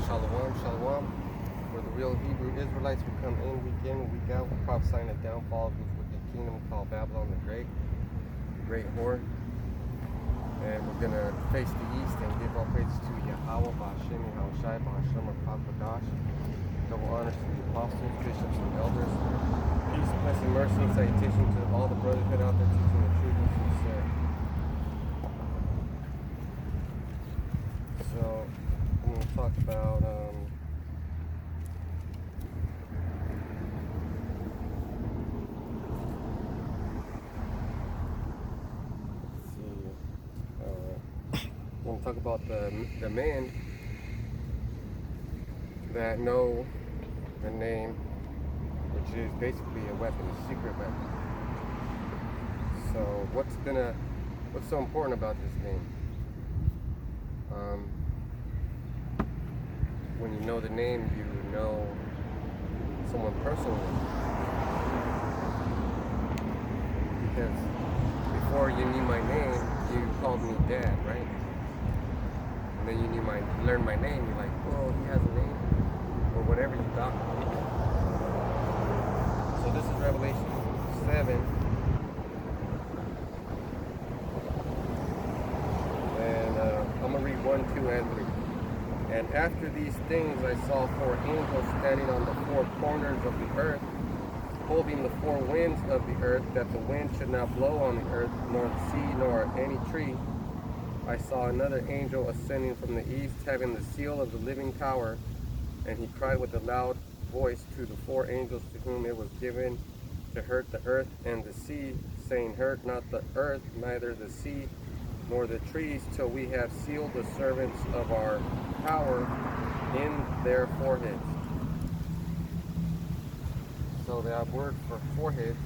Shalom, shalom. Where the real Hebrew Israelites will come week in, week out, prophesying the downfall of this wicked kingdom called Babylon the Great whore. And we're going to face the east and give all praises to Yahweh, Ba'ashem, Yahushai, Ba'ashem, or Pakadash. Double honors to the apostles, bishops, and elders. Peace, blessing, mercy, and salutation to all the brotherhood out there teaching the truth and sincere. So, I'm going to talk about I want to talk about the men that know the name, which is basically a weapon, a secret weapon. So what's so important about this name? When you know the name, you know someone personally. Because before you knew my name, you called me Dad, right? And then you learned my name, you're like, oh, he has a name, or whatever you thought. So this is Revelation 7, and I'm going to read 1, 2, and 3. And after these things I saw 4 angels standing on the 4 corners of the earth, holding the 4 winds of the earth, that the wind should not blow on the earth, nor the sea, nor any tree. I saw another angel ascending from the east, having the seal of the living tower, and he cried with a loud voice to the 4 angels to whom it was given to hurt the earth and the sea, saying, hurt not the earth, neither the sea, nor the trees, till we have sealed the servants of our power in their foreheads. So that word for foreheads,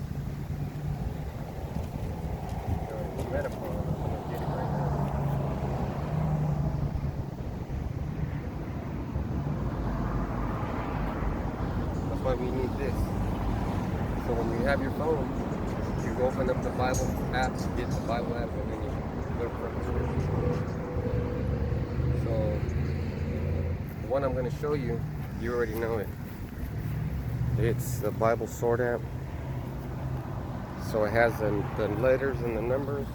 metaphor, I'm going to get it right now. That's why we need this. So when you have your phone, you open up the Bible app, get the Bible app, and then you look for the scripture. So the one I'm going to show you, you already know it. It's the Bible Sword app. So it has the letters and the numbers,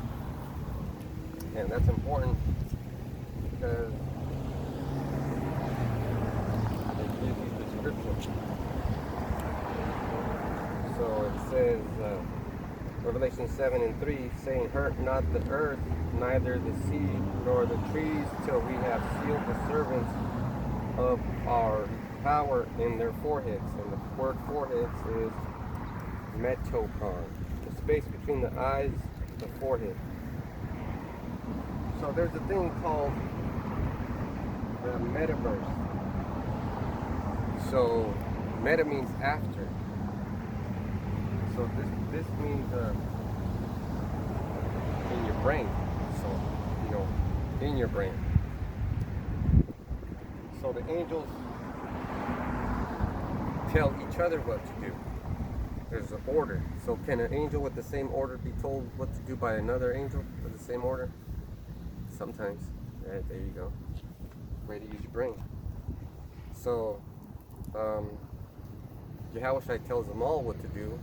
and that's important because it gives you the scripture. So it says, Revelation 7 and 3, saying, hurt not the earth, neither the sea, nor the trees, till we have sealed the servants of our power in their foreheads. And the word foreheads is metopon, the space between the eyes, the forehead. So there's a thing called the metaverse. So meta means after. So this means in your brain. So, in your brain. So the angels tell each other what to do. There's an order. So can an angel with the same order be told what to do by another angel with the same order? Sometimes. Right, there you go. Way to use your brain. So Yahushua tells them all what to do,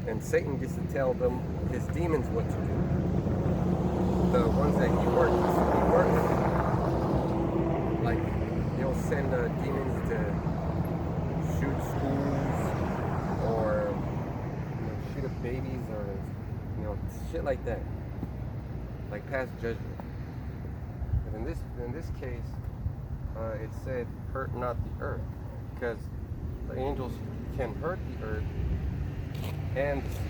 and Satan gets to tell them, his demons, what to do. The ones that he works. Like, he'll send demons to shoot schools, or shoot up babies, or shit like that, like pass judgment. But in this case, it said, hurt not the earth, because the angels can hurt the earth and the sea.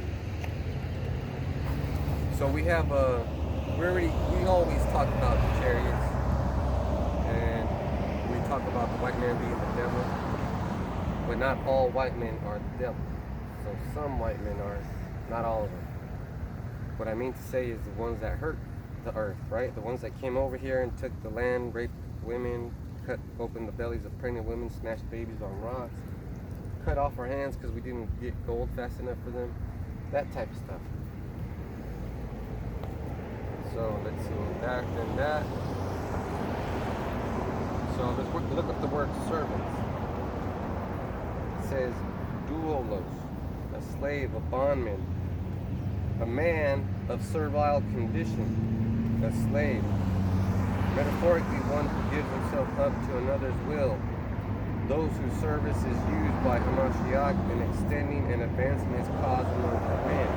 So we have we always talk about the chariots, and we talk about the white man being the devil, but not all white men are the devil. So some white men are, not all of them. What I mean to say is the ones that hurt the earth, right? The ones that came over here and took the land, raped women, cut open the bellies of pregnant women, smashed babies on rocks, cut off our hands because we didn't get gold fast enough for them, that type of stuff. So let's see, that and that. So So let's look up the word servants. It says doulos, a slave, a bondman, a man of servile condition, a slave. Metaphorically, one who gives himself up to another's will. Those whose service is used by Hamashiach in extending and advancing his cause among men.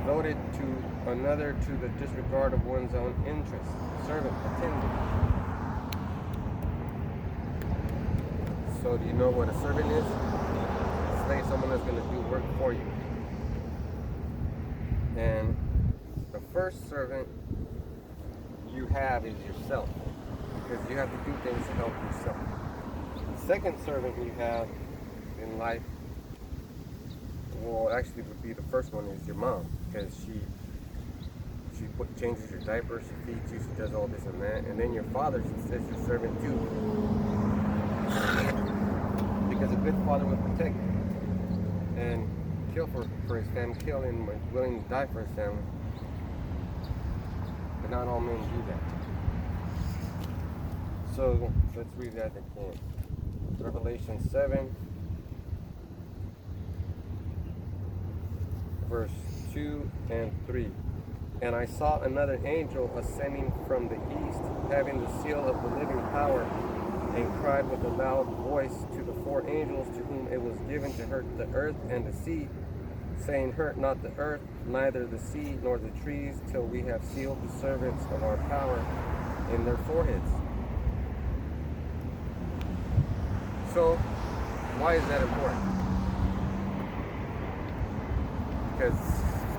Devoted to another to the disregard of one's own interests. Servant, attendant. So do you know what a servant is? A slave, someone that's going to do work for you. And the first servant you have is yourself, because you have to do things to help yourself. The second servant you have in life, well, actually would be the first one, is your mom, because she changes your diaper, she feeds you, she does all this and that. And then your father is your servant too, because a good father will protect and kill for his family, kill and willing to die for his family. But not all men do that. So let's read that again. Revelation 7, verse 2 and 3. And I saw another angel ascending from the east, having the seal of the living power, and cried with a loud voice to the four angels to whom it was given to hurt the earth and the sea, saying, hurt not the earth, neither the sea nor the trees, till we have sealed the servants of our power in their foreheads. So, why is that important? Because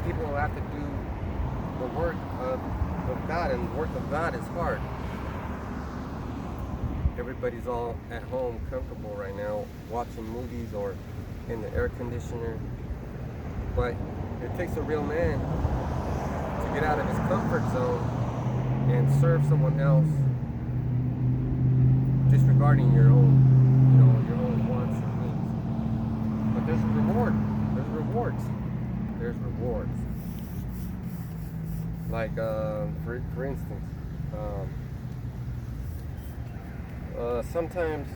people will have to do the work of God, and the work of God is hard. Everybody's all at home, comfortable right now, watching movies or in the air conditioner. But it takes a real man to get out of his comfort zone and serve someone else, disregarding your own wants and needs. But there's a reward. There's rewards. There's rewards. Like, for instance, sometimes,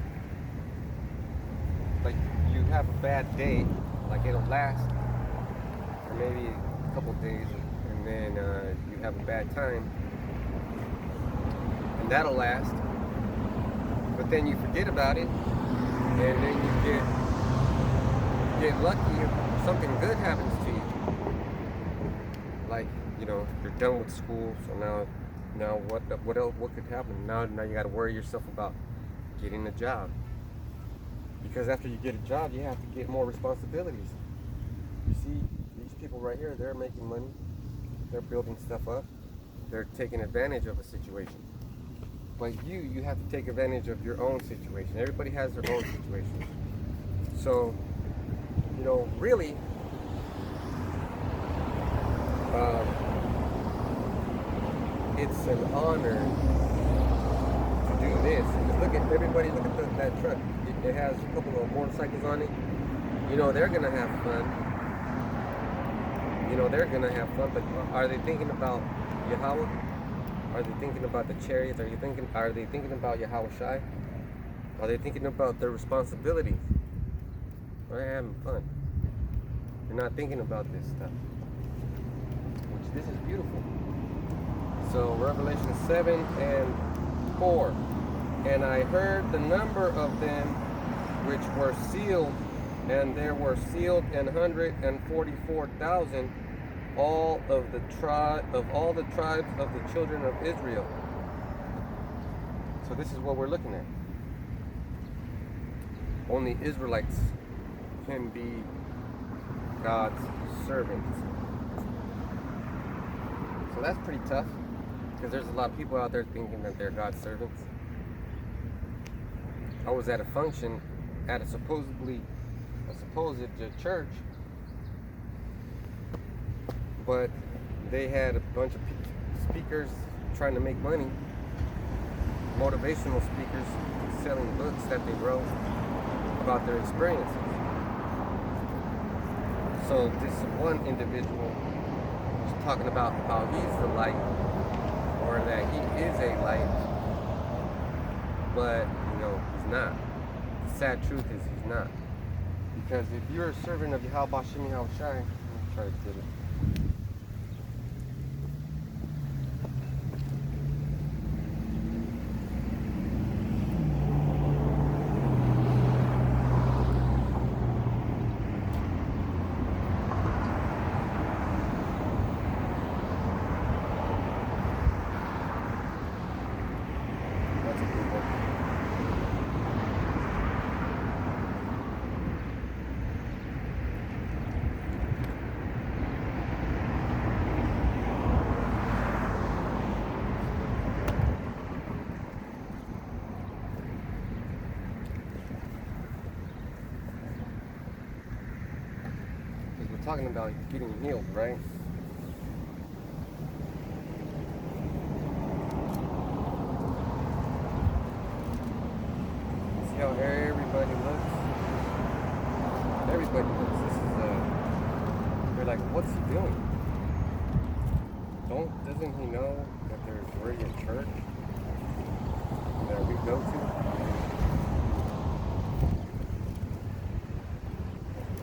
like, you have a bad day, like it'll last for maybe a couple days, and then you have a bad time, and that'll last, but then you forget about it, and then you get lucky if something good happens to you. Like, you're done with school, so now what else? What could happen? Now you got to worry yourself about getting a job, because after you get a job, you have to get more responsibilities. You see, these people right here, they're making money, they're building stuff up, they're taking advantage of a situation. But you have to take advantage of your own situation. Everybody has their own situation. So, really, it's an honor to do this. Just look at that truck. It has a couple of motorcycles on it. They're gonna have fun. They're gonna have fun, but are they thinking about Yahweh? Are they thinking about the chariots? Are they thinking about Yahweh Shai? Are they thinking about their responsibilities? Or are they having fun? They're not thinking about this stuff. This is beautiful. So Revelation 7 and 4. And I heard the number of them which were sealed, and there were sealed 144,000, all the tribes of the children of Israel. So this is what we're looking at. Only Israelites can be God's servants. So that's pretty tough, because there's a lot of people out there thinking that they're God's servants. I was at a function at a supposed church, but they had a bunch of speakers trying to make money, motivational speakers selling books that they wrote about their experiences. So this one individual was talking about how he's the light, or that he is a light, but he's not. The sad truth is he's not. Because if you're a servant of Yahweh Bashim Yahweh Shai, let me try to get it. That's a good one. Because we're talking about getting healed, right? See how everybody looks? Everybody looks. This is they're like, what's he doing? Doesn't he know that there's already a church that we go to?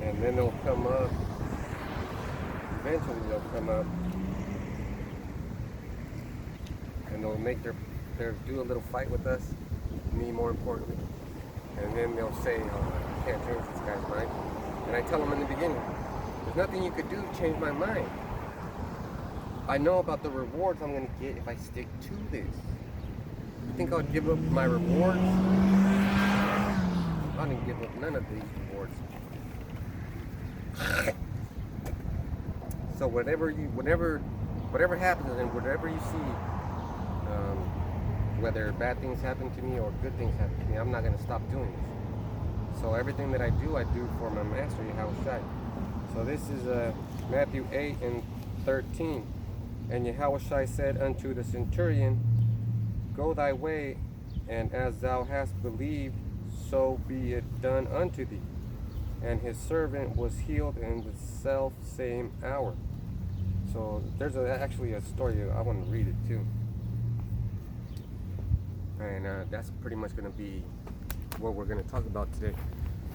And then they'll come up, eventually they'll come up, and they'll make their do a little fight with us, me more importantly. And then they'll say, oh, I can't change this guy's mind. And I tell them in the beginning, there's nothing you could do to change my mind. I know about the rewards I'm going to get if I stick to this. You think I would give up my rewards? I didn't give up none of these rewards. So whatever happens and whatever you see, whether bad things happen to me or good things happen to me, I'm not going to stop doing this. So everything that I do for my master, Yahweh Shai. So this is Matthew 8:13. And Yahweh Shai said unto the centurion, Go thy way, and as thou hast believed, so be it done unto thee. And his servant was healed in the self same hour. So there's actually a story, I want to read it too. And that's pretty much going to be what we're going to talk about today.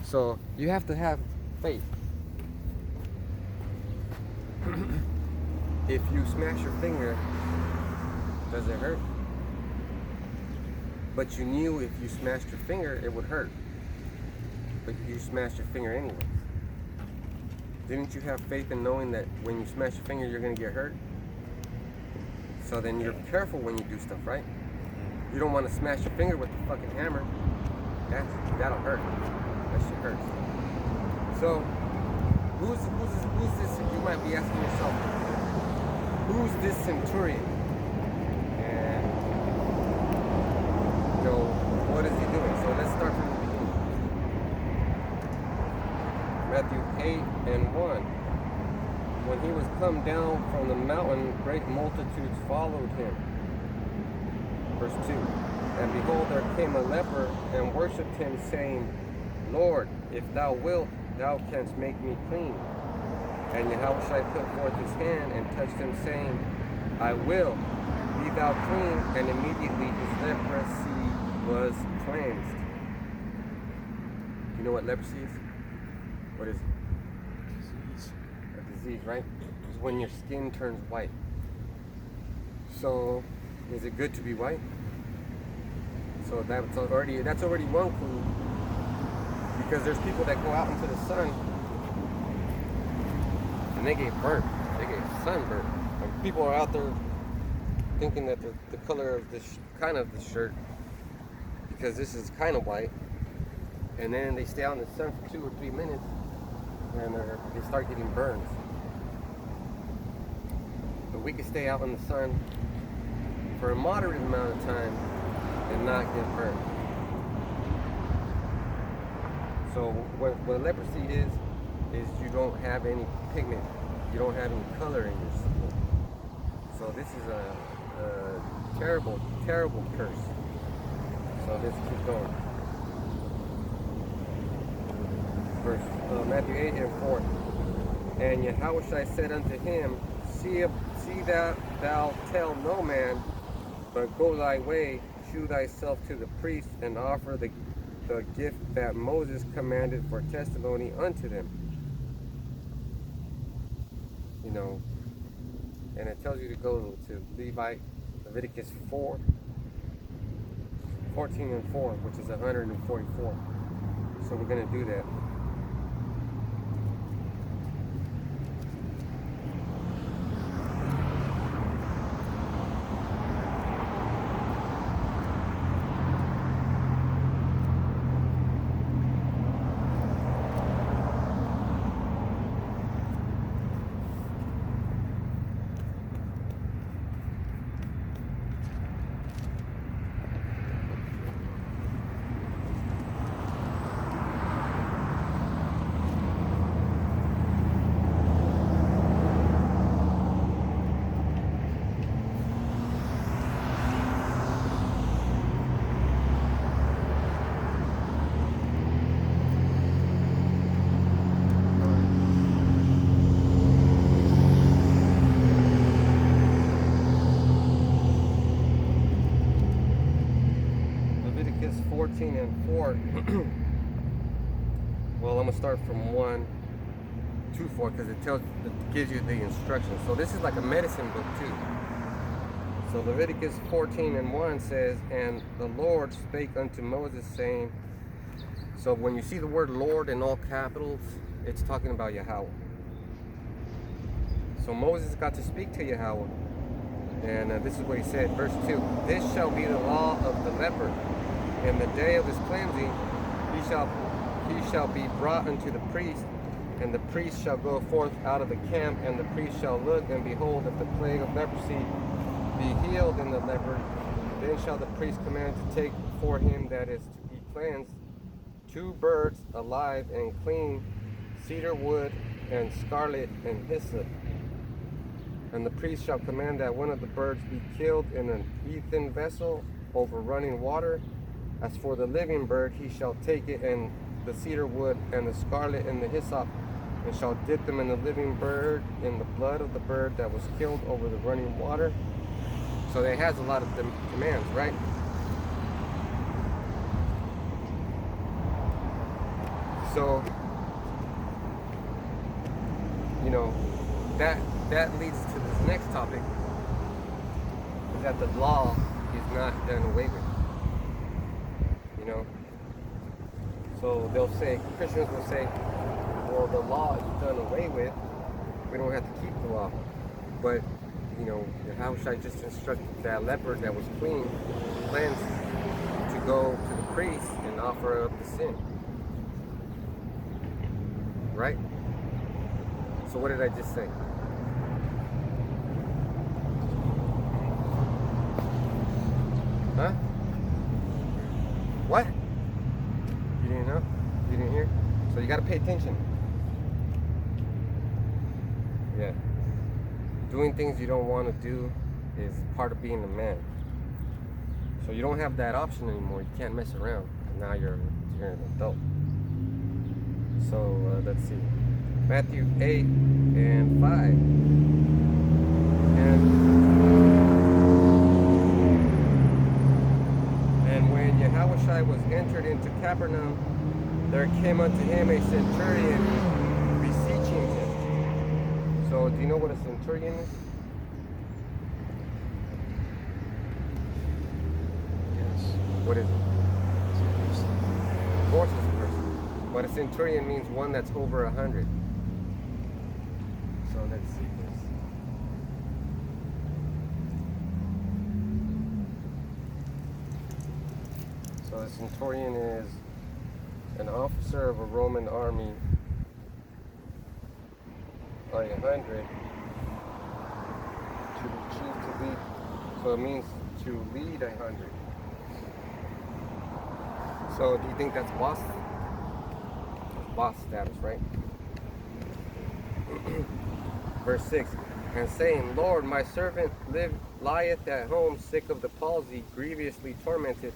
So you have to have faith. If you smash your finger, does it hurt? But you knew if you smashed your finger, it would hurt. But you smashed your finger anyways. Didn't you have faith in knowing that when you smash your finger, you're going to get hurt? So then you're careful when you do stuff, right? You don't want to smash your finger with the fucking hammer. That'll hurt. That shit hurts. So, who's this? You might be asking yourself, who's this centurion? And, what is he doing? So let's start from the beginning. Matthew 8:1. When he was come down from the mountain, great multitudes followed him. Verse 2. And behold, there came a leper and worshipped him, saying, Lord, if thou wilt, thou canst make me clean. And Yahushua put forth his hand and touched him, saying, I will, be thou clean. And immediately his leprosy was cleansed. You know what leprosy is? What is it? Disease. A disease, right? It's when your skin turns white. So, is it good to be white? So that's already one clue. Because there's people that go out into the sun and they get burnt. They get sunburned. And people are out there thinking that the color of this kind of the shirt, because this is kind of white, and then they stay out in the sun for 2 or 3 minutes and they start getting burns. But we can stay out in the sun for a moderate amount of time and not get burned. So what leprosy is you don't have any pigment, you don't have any color in your skin. So this is a terrible, terrible curse. So let's keep going. Matthew 8:4. And Yahushua said unto him, See that thou tell no man, but go thy way, shew thyself to the priest, and offer the gift that Moses commanded for testimony unto them. You know, and it tells you to go to Leviticus 14 and 4, which is 144. So we're going to do that. Leviticus 14 and 4. Well, I'm going to start from 1 to 4 because it gives you the instructions. So this is like a medicine book too. So Leviticus 14 and 1 says, and the Lord spake unto Moses, saying, so when you see the word Lord in all capitals, it's talking about Yahweh. So Moses got to speak to Yahweh. And this is what he said, verse 2. This shall be the law of the leper. In the day of his cleansing, he shall be brought unto the priest, and the priest shall go forth out of the camp, and the priest shall look, and behold, if the plague of leprosy be healed in the leper, then shall the priest command to take for him that is to be cleansed 2 birds alive and clean, cedar wood, and scarlet, and hyssop. And the priest shall command that one of the birds be killed in an earthen vessel over running water. As for the living bird, he shall take it, and the cedar wood, and the scarlet, and the hyssop, and shall dip them in the living bird, in the blood of the bird that was killed over the running water. So it has a lot of commands, right? So, you know, that leads to this next topic, is that the law is not done away with. You know? So they'll say, Christians will say, well, the law is done away with. We don't have to keep the law. But, you know, how should I just instruct that leper that was cleansed, to go to the priest and offer up the sin? Right? So what did I just say? Huh? What? You didn't know? You didn't hear? So you gotta pay attention. Yeah. Doing things you don't want to do is part of being a man. So you don't have that option anymore. You can't mess around. Now you're an adult. So let's see. Matthew 8 and 5. And when Yahushua was entered into Capernaum, there came unto him a centurion beseeching him. So do you know what a centurion is? Yes. What is it? It's a person. Of course it's a person. But a centurion means one that's over 100. So let's see this. So a centurion is an officer of a Roman army, like 100, to choose to lead. So it means to lead 100. So do you think that's boss? Boss status, right? Verse 6, and saying, Lord, my servant lieth at home, sick of the palsy, grievously tormented.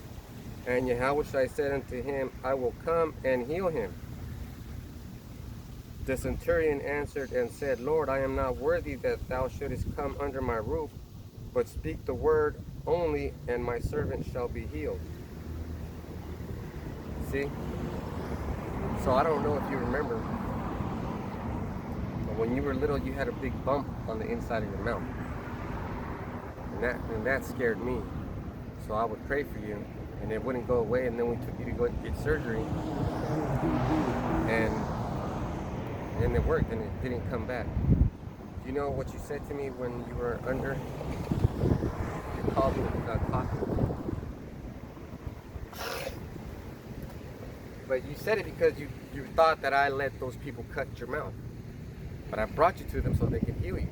And Yahushua said unto him, I will come and heal him. The centurion answered and said, Lord, I am not worthy that thou shouldest come under my roof, but speak the word, only, and my servant shall be healed. See? So I don't know if you remember, but when you were little, you had a big bump on the inside of your mouth. And that scared me. So I would pray for you, and it wouldn't go away, and then we took you to go get surgery. And it worked, and it didn't come back. Do you know what you said to me when you were under? You called me cocky. But you said it because you thought that I let those people cut your mouth. But I brought you to them so they could heal you.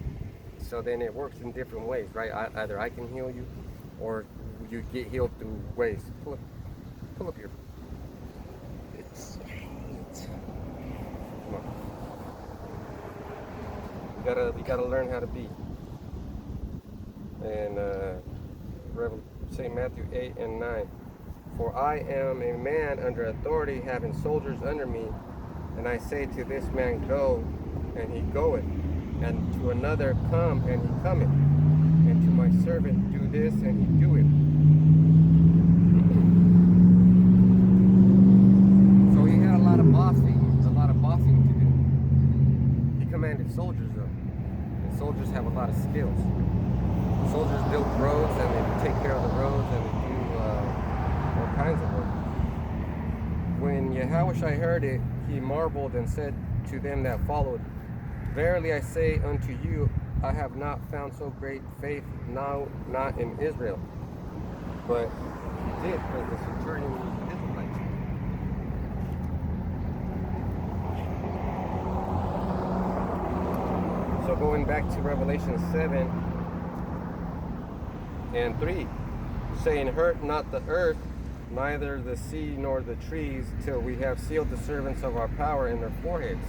So then it works in different ways, right? Either I can heal you, or you get healed through ways. Pull up here. Come on. You gotta learn how to be. And St. Matthew 8 and 9. For I am a man under authority, having soldiers under me, and I say to this man, go, and he goeth, and to another, come, and he cometh, and to my servant, do this, and he doeth. So he had a lot of bossing to do. He commanded soldiers though, and soldiers have a lot of skills. Soldiers build roads, and they take care of the roads, and they do all kinds of work. When Yahushua heard it, he marveled and said to them that followed, verily I say unto you, I have not found so great faith, now not in Israel. But he did, because the centurion was an Israelite. So going back to Revelation 7 and 3, saying, hurt not the earth, neither the sea nor the trees, till we have sealed the servants of our power in their foreheads.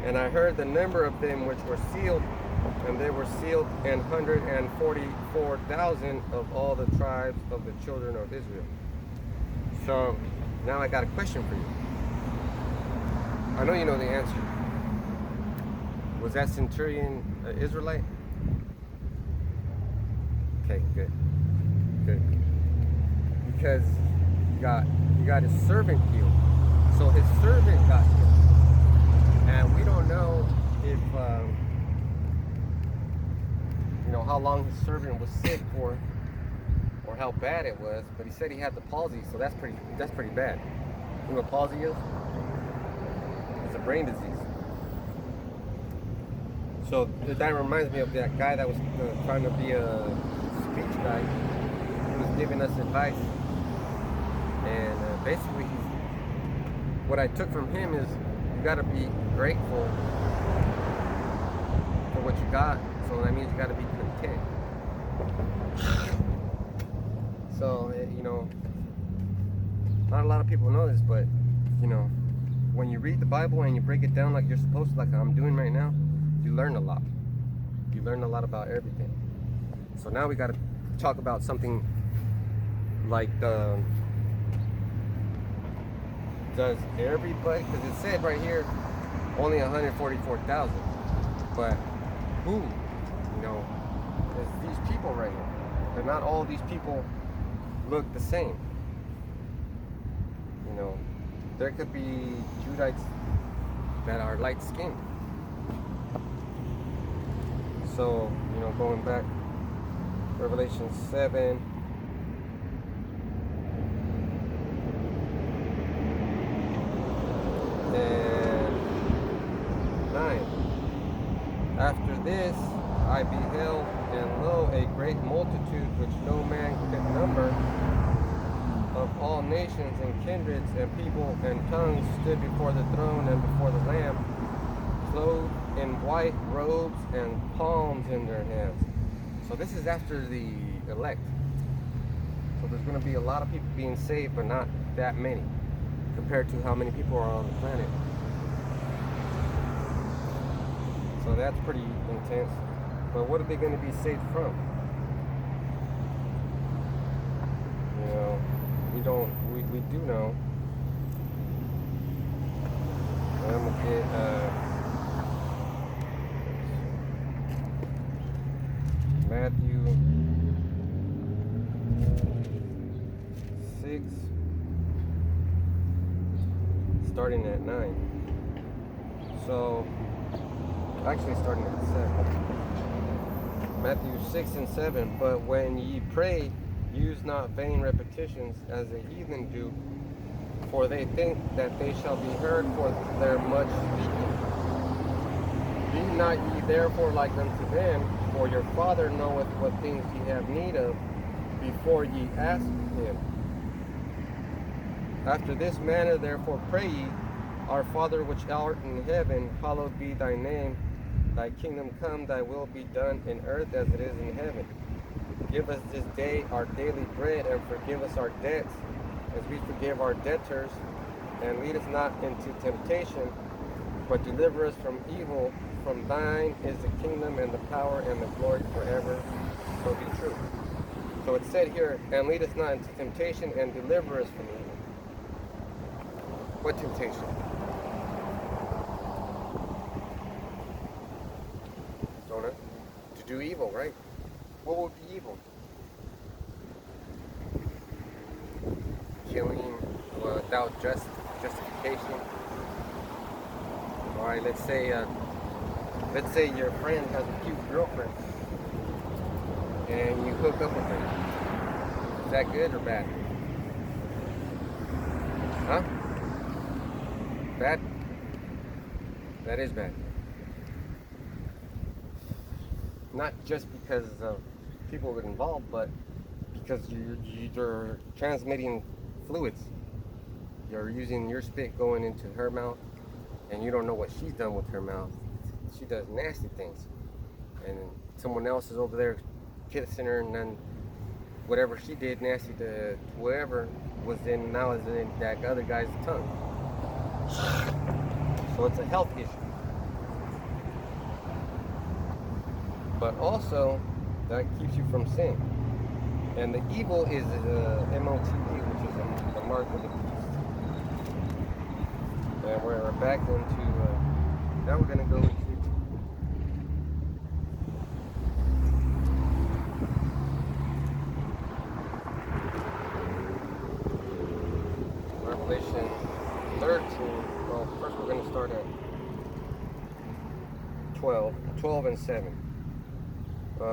And I heard the number of them which were sealed, and they were sealed 144,000 of all the tribes of the children of Israel. So now I got a question for you. I know you know the answer. Was that centurion an Israelite? Okay, good. Because you got his servant healed. So his servant got healed. And we don't know if, how long his servant was sick for, or how bad it was. But he said he had the palsy, so that's pretty bad. You know what palsy is? It's a brain disease. So that reminds me of that guy that was trying to be a speech guy. He was giving us advice, and basically, what I took from him is you got to be grateful for what you got. So that means you got to be content. So not a lot of people know this, but when you read the Bible and you break it down like you're supposed to, like I'm doing right now, you learn a lot. You learn a lot about everything. So now we got to talk about something like does everybody, because it said right here only 144,000, but who, is these people right here. But not all these people look the same. There could be Judites that are light skinned. So, going back, Revelation 7. And 9. After this I beheld, and lo, a great multitude which no man could number, of all nations and kindreds and people and tongues, stood before the throne and before the Lamb, clothed in white robes and palms in their hands. So this is after the elect. So there's going to be a lot of people being saved, but not that many compared to how many people are on the planet. So that's pretty intense. But what are they going to be saved from? We do know. I'm going to get Matthew starting at 9. So, actually starting at 7. Matthew 6 and 7. But when ye pray, use not vain repetitions as the heathen do, for they think that they shall be heard for their much speaking. Be not ye therefore like unto them, for your Father knoweth what things ye have need of before ye ask him. After this manner therefore pray ye, Our Father which art in heaven, hallowed be thy name. Thy kingdom come, thy will be done in earth as it is in heaven. Give us this day our daily bread, and forgive us our debts, as we forgive our debtors. And lead us not into temptation, but deliver us from evil. From thine is the kingdom and the power and the glory forever. So be true. So it said here, and lead us not into temptation, and deliver us from evil. What temptation? Jonah? To do evil, right? What would be evil? Killing without justification. All right, let's say your friend has a cute girlfriend and you hook up with her. Is that good or bad? Huh? Bad? That is bad. Not just because of people involved, but because you're transmitting fluids. You're using your spit going into her mouth, and you don't know what she's done with her mouth. She does nasty things, and someone else is over there kissing her, and then whatever she did nasty to whoever was in, now is in that other guy's tongue. So it's a health issue. But also, that keeps you from sin. And the evil is MOTE, which is the mark of the beast. And we're back into, now we're going to go into Revelation 13. Well, first we're going to start at 12 and 7.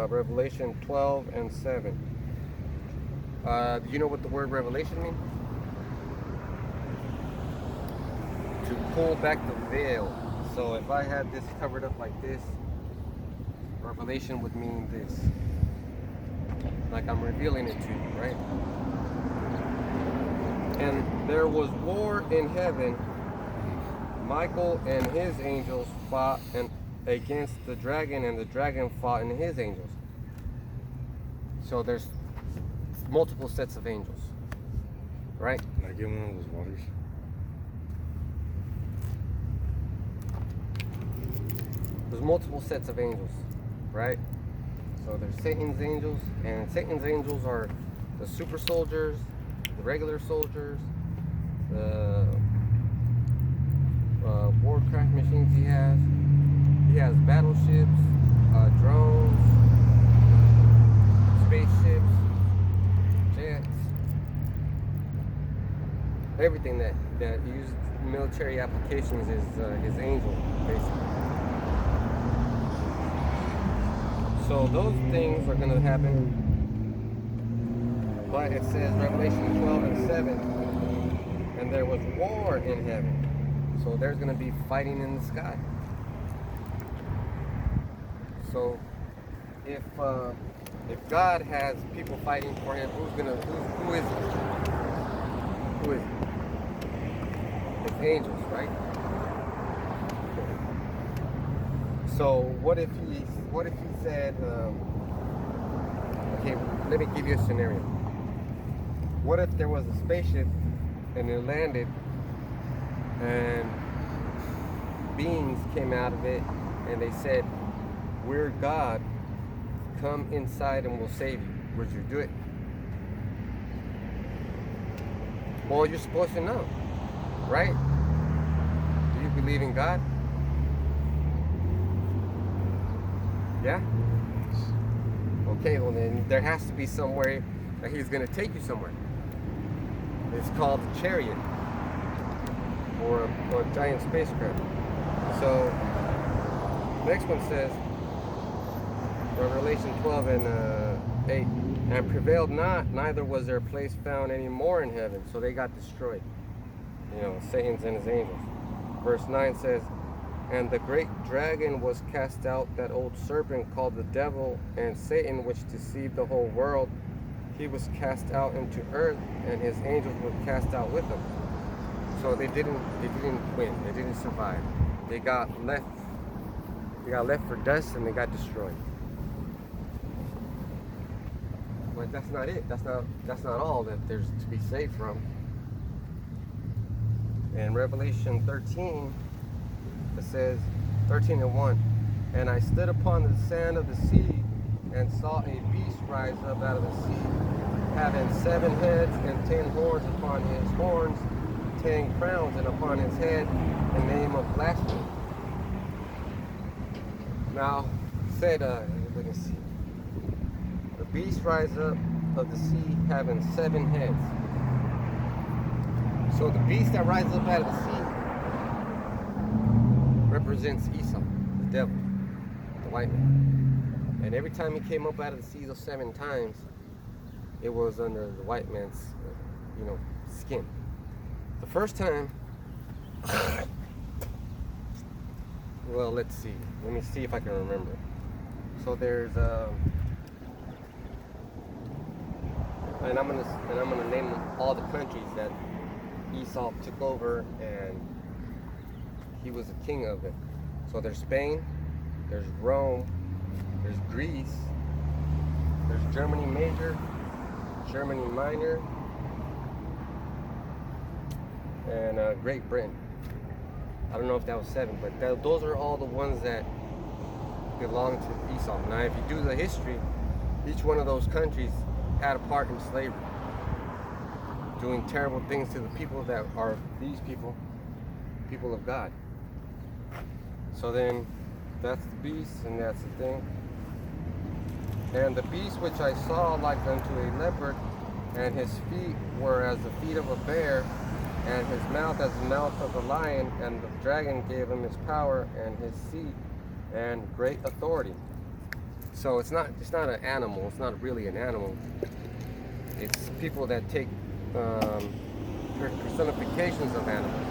Revelation 12 and 7. Do you know what the word revelation means? To pull back the veil. So if I had this covered up like this, revelation would mean this. Like I'm revealing it to you, right? And there was war in heaven. Michael and his angels fought against the dragon, and the dragon fought and his angels. So there's multiple sets of angels, right? Can I get one of those waters? There's multiple sets of angels, right? So there's Satan's angels, and Satan's angels are the super soldiers, the regular soldiers, the warcraft machines he has. He has battleships, drones, spaceships, jets, everything that uses military applications is his angel, basically. So those things are going to happen. But it says Revelation 12 and 7, and there was war in heaven. So there's going to be fighting in the sky. So if God has people fighting for him, who is it? Who is it? It's angels, right? So what if he said, okay, let me give you a scenario. What if there was a spaceship and it landed and beings came out of it and they said, "We're God, come inside and we'll save you"? Would you do it? Well, you're supposed to know, right? Do you believe in God? Yeah? Okay, well then there has to be somewhere that he's going to take you somewhere. It's called the chariot. or a giant spacecraft. So next one says, Revelation 12 and 8, and prevailed not, neither was their place found any more in heaven. So they got destroyed. You know, Satan's and his angels. Verse 9 says, and the great dragon was cast out, that old serpent called the devil and Satan, which deceived the whole world. He was cast out into earth, and his angels were cast out with him. So they didn't win. They didn't survive. They got left for dust, and they got destroyed. But that's not it. That's not all that there's to be saved from. In Revelation 13, it says 13 and 1, and I stood upon the sand of the sea, and saw a beast rise up out of the sea, having 7 heads and 10 horns upon his horns, 10 crowns, and upon his head the name of blasphemy. Now, said, let me see. The beast rise up of the sea, having 7 heads. So the beast that rises up out of the sea represents Esau, the devil, the white man. And every time he came up out of the sea those 7 times, it was under the white man's, skin. The first time, well, let's see. Let me see if I can remember. So there's and I'm gonna name all the countries that Esau took over, and he was the king of it. So there's Spain, there's Rome, there's Greece, there's Germany Major, Germany Minor, and Great Britain. I don't know if that was 7, but those are all the ones that belong to Esau. Now, if you do the history, each one of those countries had a part in slavery, doing terrible things to the people that are these people of God. So then, that's the beast, and that's the thing. And the beast which I saw like unto a leopard, and his feet were as the feet of a bear, and his mouth as the mouth of a lion, and the dragon gave him his power and his seat and great authority. So it's not an animal. It's not really an animal. It's people that take personifications of animals.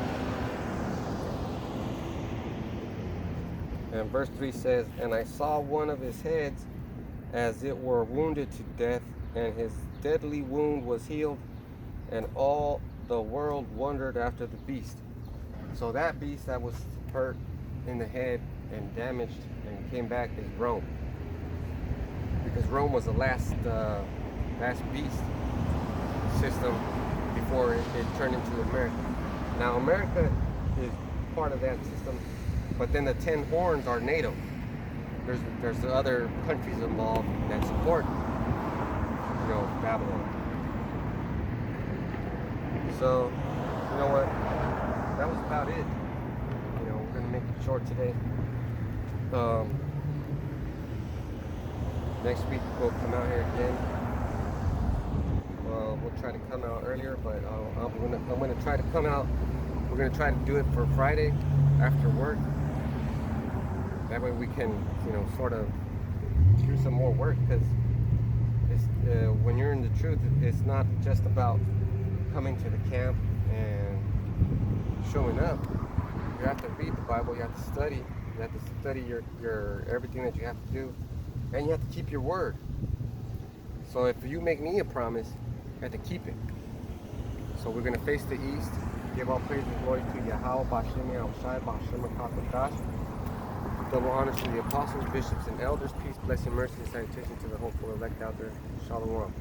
And verse 3 says, and I saw one of his heads as it were wounded to death, and his deadly wound was healed, and all the world wondered after the beast. So that beast that was hurt in the head and damaged and came back is Rome, because Rome was the last beast system before it turned into America. Now America is part of that system, but then the 10 horns are NATO. There's the other countries involved that support, Babylon. So, you know what? That was about it. We're gonna make it short today. Next week we'll come out here again. We'll try to come out earlier, but I'm gonna try to come out. We're gonna try to do it for Friday after work. That way we can, sort of do some more work, because when you're in the truth, it's not just about coming to the camp and showing up. You have to read the Bible. You have to study. You have to study your everything that you have to do, and you have to keep your word. So if you make me a promise, you have to keep it. So we're gonna face the east. Give all praise and glory to Yahweh, B'Shem Yahushai, B'Shem HaKadosh. Double honors to the apostles, bishops, and elders. Peace, blessing, mercy, and salutation to the hopeful elect out there. Shalom.